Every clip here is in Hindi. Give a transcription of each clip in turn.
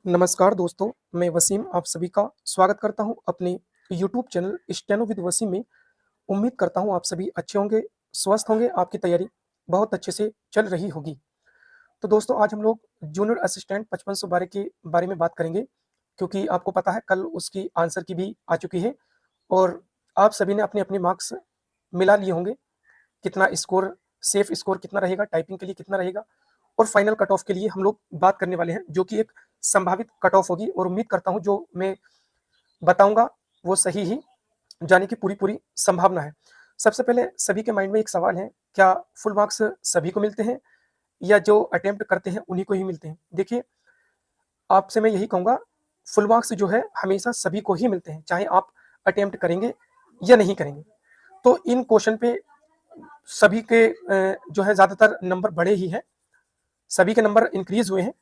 नमस्कार दोस्तों, मैं वसीम आप सभी का स्वागत करता हूं अपने YouTube channel steno with Wasim में। उम्मीद करता हूं आप सभी अच्छे होंगे, स्वस्थ होंगे, आपकी तैयारी बहुत अच्छे से चल रही होगी। तो दोस्तों आज हम लोग जूनियर असिस्टेंट 5512 के बारे में बात करेंगे, क्योंकि आपको पता है कल उसकी आंसर की भी आ चुकी है और आप सभी ने अपने-अपने मार्क्स मिला लिए होंगे। कितना स्कोर, सेफ स्कोर कितना रहेगा, टाइपिंग के लिए कितना रहेगा और फाइनल कट ऑफ के लिए हम लोग बात करने वाले हैं, जो कि एक संभावित कट ऑफ होगी और उम्मीद करता हूं जो मैं बताऊंगा वो सही ही जाने की पूरी पूरी संभावना है। सबसे पहले सभी के माइंड में एक सवाल है, क्या फुल मार्क्स सभी को मिलते हैं या जो अटेम्प्ट करते हैं उन्हीं को ही मिलते हैं? देखिए, आपसे मैं यही कहूंगा, फुल मार्क्स जो है हमेशा सभी को ही मिलते हैं, चाहे आप अटेम्प्ट करेंगे या नहीं करेंगे। तो इन क्वेश्चन पे सभी के जो है ज्यादातर नंबर बढ़े ही हैं, सभी के नंबर इंक्रीज हुए हैं।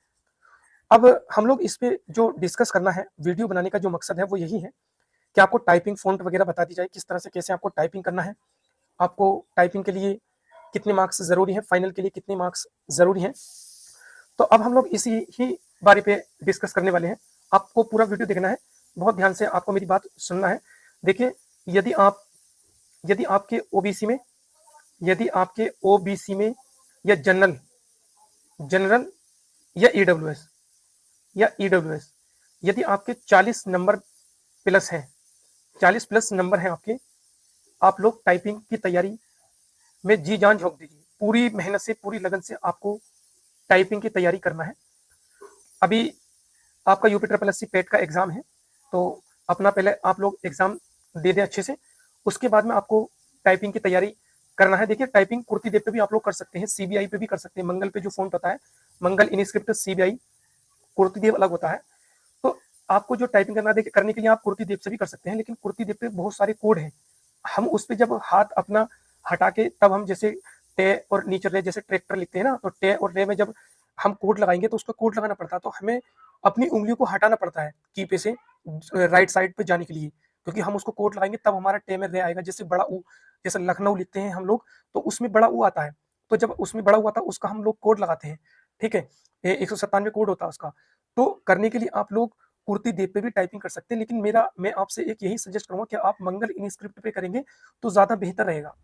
अब हम लोग इस पे जो डिस्कस करना है, वीडियो बनाने का जो मकसद है वो यही है कि आपको टाइपिंग फ़ॉन्ट वगैरह बता दी जाए, किस तरह से कैसे आपको टाइपिंग करना है, आपको टाइपिंग के लिए कितने मार्क्स ज़रूरी हैं, फाइनल के लिए कितने मार्क्स ज़रूरी हैं। तो अब हम लोग इसी ही बारे पे डिस्कस करने वाले हैं। आपको पूरा वीडियो देखना है, बहुत ध्यान से आपको मेरी बात सुनना है। देखिए, यदि आप यदि आपके ओबीसी में यदि आपके ओबीसी में या जनरल जनरल या ईडब्ल्यूएस यदि आपके 40 नंबर प्लस हैं, 40 प्लस नंबर हैं आपके, आप लोग टाइपिंग की तैयारी में जी जान झोंक दीजिए। पूरी मेहनत से, पूरी लगन से आपको टाइपिंग की तैयारी करना है। अभी आपका यूपी ट्रिपल एस सी पेट का एग्जाम है, तो अपना पहले आप लोग एग्जाम दे दें अच्छे से, उसके बाद में आपको टाइपिंग की तैयारी करना है। देखिए, टाइपिंग कुर्ती देव पे भी आप लोग कर सकते हैं, सीबीआई पे भी कर सकते हैं। मंगल पे जो फोन पता है, मंगल इनस्क्रिप्ट सीबीआई, कुर्ती देव अलग होता है। तो आपको जो टाइपिंग करने के लिए आप कुर्ती देव से भी कर सकते हैं, लेकिन कुर्ती देव पे बहुत सारे कोड हैं। हम उस पे जब हाथ अपना हटा के, तब हम जैसे टे और नीचे रे जैसे ट्रैक्टर लिखते हैं ना, तो टे और रे में जब हम कोड लगाएंगे तो उसका कोड लगाना पड़ता है। तो हमें अपनी उंगलियों को हटाना पड़ता है की पे से राइट साइड पे जाने के लिए, क्योंकि हम उसको कोड लगाएंगे तब हमारा टे में रे आएगा। जैसे बड़ा ऊ, जैसे लखनऊ लिखते हैं हम लोग, तो उसमें बड़ा ऊ आता है। तो जब उसमें बड़ा ऊ आता है उसका हम लोग कोड लगाते हैं। ठीक है, 197 कोड होता है उसका। तो करने के लिए आप लोग कुर्ती देव पे भी टाइपिंग कर सकते हैं, लेकिन मैं आपसे एक यही सजेस्ट करूंगा कि आप मंगल इनस्क्रिप्ट पे करेंगे तो ज्यादा बेहतर रहेगा।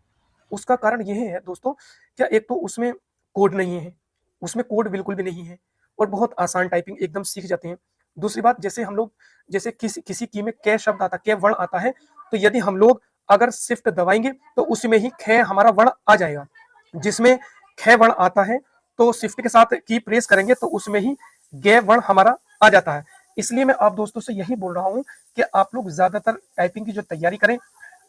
उसका कारण यह है दोस्तों, क्या एक तो उसमें कोड नहीं है, उसमें कोड बिल्कुल भी नहीं है और बहुत आसान टाइपिंग एकदम सीख जाते हैं। दूसरी बात, जैसे हम लोग जैसे किसी किसी की में कै शब्द आता, कै वर्ण आता है, तो यदि हम लोग अगर शिफ्ट दबाएंगे तो उसमें ही खे हमारा वर्ण आ जाएगा। जिसमें खे वर्ण आता है तो शिफ्ट के साथ की प्रेस करेंगे तो उसमें ही गे वर्ण हमारा आ जाता है। इसलिए मैं आप दोस्तों से यही बोल रहा हूं कि आप लोग ज्यादातर टाइपिंग की जो तैयारी करें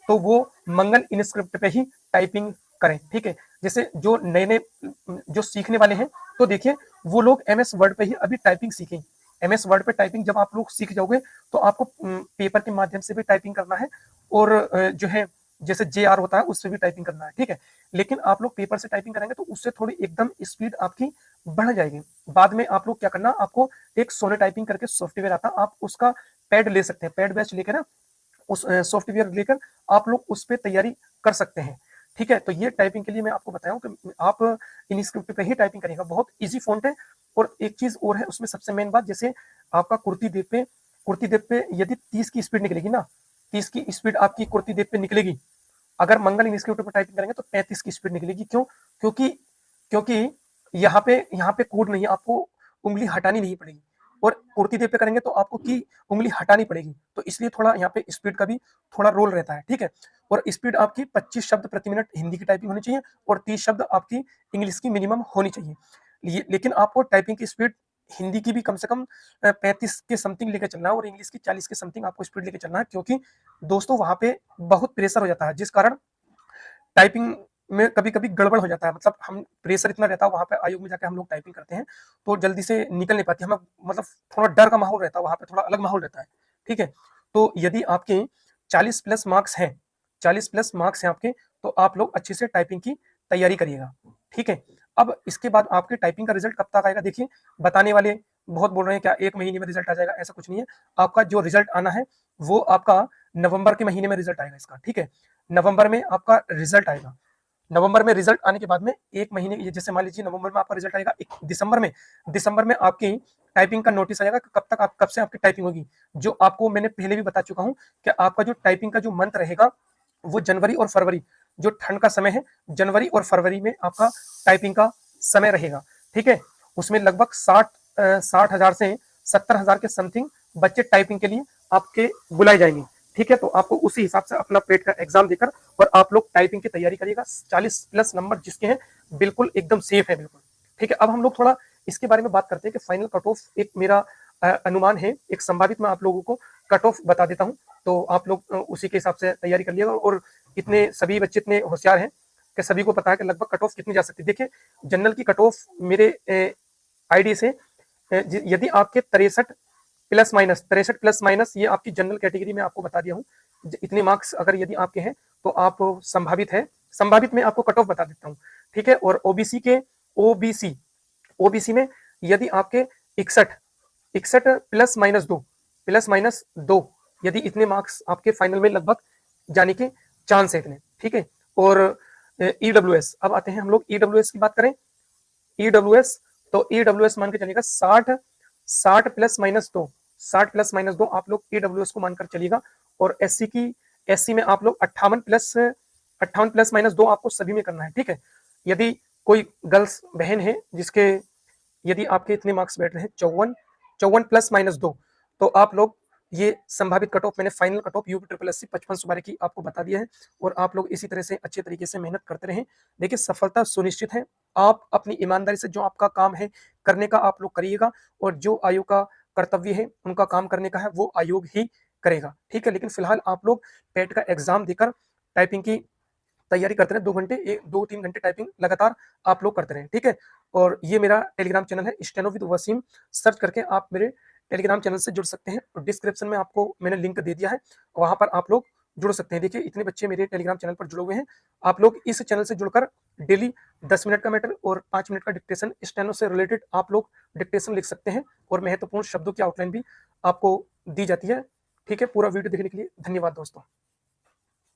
तो वो मंगल इनस्क्रिप्ट पे ही टाइपिंग करें। ठीक है, जैसे जो नए नए जो सीखने वाले हैं, तो देखिए वो लोग एमएस वर्ड पे ही अभी टाइपिंग सीखें। एमएस वर्ड पे टाइपिंग जब आप लोग सीख जाओगे तो आपको पेपर के माध्यम से भी टाइपिंग करना है और जो है जैसे जे आर होता है उससे भी टाइपिंग करना है। ठीक है, लेकिन आप लोग पेपर से टाइपिंग करेंगे तो उससे थोड़ी एकदम स्पीड आपकी बढ़ जाएगी। बाद में आप लोग क्या करना, आपको एक सोने टाइपिंग करके सॉफ्टवेयर आता है, आप उसका पैड ले सकते हैं, पैड बैच लेकर ना उस सॉफ्टवेयर लेकर आप लोग उस पर तैयारी कर सकते हैं। ठीक है, तो ये टाइपिंग के लिए मैं आपको बताया हूँ कि आप इन स्क्रिप्ट पे ही टाइपिंग करेगा, बहुत इजी फॉन्ट है। और एक चीज और है उसमें, सबसे मेन बात, जैसे आपका कुर्ती देव पे यदि 30 की स्पीड निकलेगी ना, 30 की स्पीड आपकी कुर्ती देव पे निकलेगी। अगर मंगल इंस्टीट्यूट पर टाइपिंग करेंगे तो 35 की स्पीड निकलेगी। क्यों? क्योंकि क्योंकि यहाँ पे कोड नहीं है, आपको उंगली हटानी नहीं पड़ेगी। और कुर्ती देव पे करेंगे तो आपको की उंगली हटानी पड़ेगी, तो इसलिए थोड़ा यहाँ पे स्पीड का भी थोड़ा रोल रहता है। ठीक है, और स्पीड आपकी 25 शब्द प्रति मिनट हिंदी की टाइपिंग होनी चाहिए और 30 शब्द आपकी इंग्लिश की मिनिमम होनी चाहिए। लेकिन आपको टाइपिंग की स्पीड हिंदी की भी कम से कम 35 के समथिंग लेकर चलना है और इंग्लिश की 40 के समथिंग आपको स्पीड लेकर चलना है, क्योंकि दोस्तों वहां पे बहुत प्रेशर हो जाता है, जिस कारण टाइपिंग में कभी कभी गड़बड़ हो जाता है। मतलब हम प्रेशर इतना रहता है वहां पे, आयोग में जाके हम लोग टाइपिंग करते हैं तो जल्दी से निकल नहीं पाती हमें, मतलब थोड़ा डर का माहौल रहता है वहां पे, थोड़ा अलग माहौल रहता है। ठीक है, तो यदि आपके 40 प्लस मार्क्स हैं, 40 प्लस मार्क्स हैं आपके, तो आप लोग अच्छे से टाइपिंग की तैयारी करिएगा। ठीक है, अब इसके बाद आपके टाइपिंग का रिजल्ट कब तक आएगा? देखिए, बताने वाले बहुत बोल रहे हैं क्या एक महीने में रिजल्ट आ जाएगा, ऐसा कुछ नहीं है। आपका जो रिजल्ट आना है वो आपका नवंबर के महीने में रिजल्ट आएगा इसका। ठीक है, नवंबर में आपका रिजल्ट आएगा। नवंबर में रिजल्ट आने के बाद में एक महीने, जैसे मान लीजिए नवंबर में आपका रिजल्ट आएगा, दिसंबर में आपकी टाइपिंग का नोटिस आएगा कि कब से आपकी टाइपिंग होगी। जो आपको मैंने पहले भी बता चुका हूँ कि आपका जो टाइपिंग का जो मंथ रहेगा वो जनवरी और फरवरी, जो ठंड का समय है, जनवरी और फरवरी में आपका टाइपिंग का समय रहेगा। ठीक है, उसमें लगभग 60,000 से 70,000 के समथिंग बच्चे टाइपिंग के लिए आपके बुलाए जाएंगे। ठीक है, तो आपको उसी हिसाब से अपना पेट का एग्जाम देकर और आप लोग टाइपिंग की तैयारी करिएगा। 40 प्लस नंबर जिसके हैं बिल्कुल एकदम सेफ है, बिल्कुल। ठीक है, अब हम लोग थोड़ा इसके बारे में बात करते हैं कि फाइनल कट ऑफ एक मेरा अनुमान है, एक संभावित मैं आप लोगों को कट ऑफ बता देता हूँ, तो आप लोग उसी के हिसाब से तैयारी कर लिएगा। और इतने सभी बच्चे इतने होशियार हैं कि सभी को पता है कि लगभग कट ऑफ कितनी जा सकती है। देखिए, जनरल की कट ऑफ मेरे आईडी से यदि आपके 63 प्लस माइनस ये आपकी जनरल कैटेगरी में आपको बता दिया हूँ, इतने मार्क्स अगर यदि आपके हैं तो आप संभावित है, संभावित में आपको कट ऑफ बता देता हूँ। ठीक है, और ओबीसी में यदि आपके 61 प्लस माइनस दो यदि इतने मार्क्स आपके फाइनल में लगभग जाने के चांस है इतने। ठीक है, और ईडब्ल्यूएस, अब आते हैं हम लोग ईडब्ल्यूएस की बात करें। ईडब्ल्यूएस, तो ईडब्ल्यूएस मान के चलेगा 60 प्लस माइनस दो, 60 प्लस माइनस दो आप लोग ईडब्ल्यूएस को मानकर चलिएगा। और एससी में आप लोग 58 प्लस माइनस दो आपको सभी में करना है। ठीक है, यदि कोई गर्ल्स बहन है जिसके यदि आपके इतने मार्क्स बैठ रहे हैं 54 प्लस माइनस दो, तो आप लोग ये संभावित कट ऑफ मैंने final cut off UP triple SC 55 की आपको बता दिया है। और आप लोग इसी तरह से अच्छे तरीके से मेहनत करते रहें। देखिए, सफलता सुनिश्चित है, आप अपनी ईमानदारी से जो आपका काम है करने का आप लोग करिएगा, और जो आयोग का कर्तव्य है उनका काम करने का है वो आयोग ही करेगा। ठीक है, लेकिन फिलहाल आप लोग पेट का एग्जाम देकर टाइपिंग की तैयारी करते रहे, 2-3 घंटे टाइपिंग लगातार आप लोग करते रहें। ठीक है, और ये मेरा टेलीग्राम चैनल है स्टेनो विद वसीम, सर्च करके आप मेरे टेलीग्राम चैनल से जुड़ सकते हैं। और डिस्क्रिप्शन में आपको मैंने लिंक दे दिया है, वहां पर आप लोग जुड़ सकते हैं। देखिए, इतने बच्चे मेरे टेलीग्राम चैनल पर जुड़े हुए हैं। आप लोग इस चैनल से जुड़कर डेली 10 मिनट का मैटर और 5 मिनट का डिक्टेशन स्टेनो से रिलेटेड आप लोग डिक्टेशन लिख सकते हैं, और महत्वपूर्ण शब्दों की आउटलाइन भी आपको दी जाती है। ठीक है, पूरा वीडियो देखने के लिए धन्यवाद दोस्तों।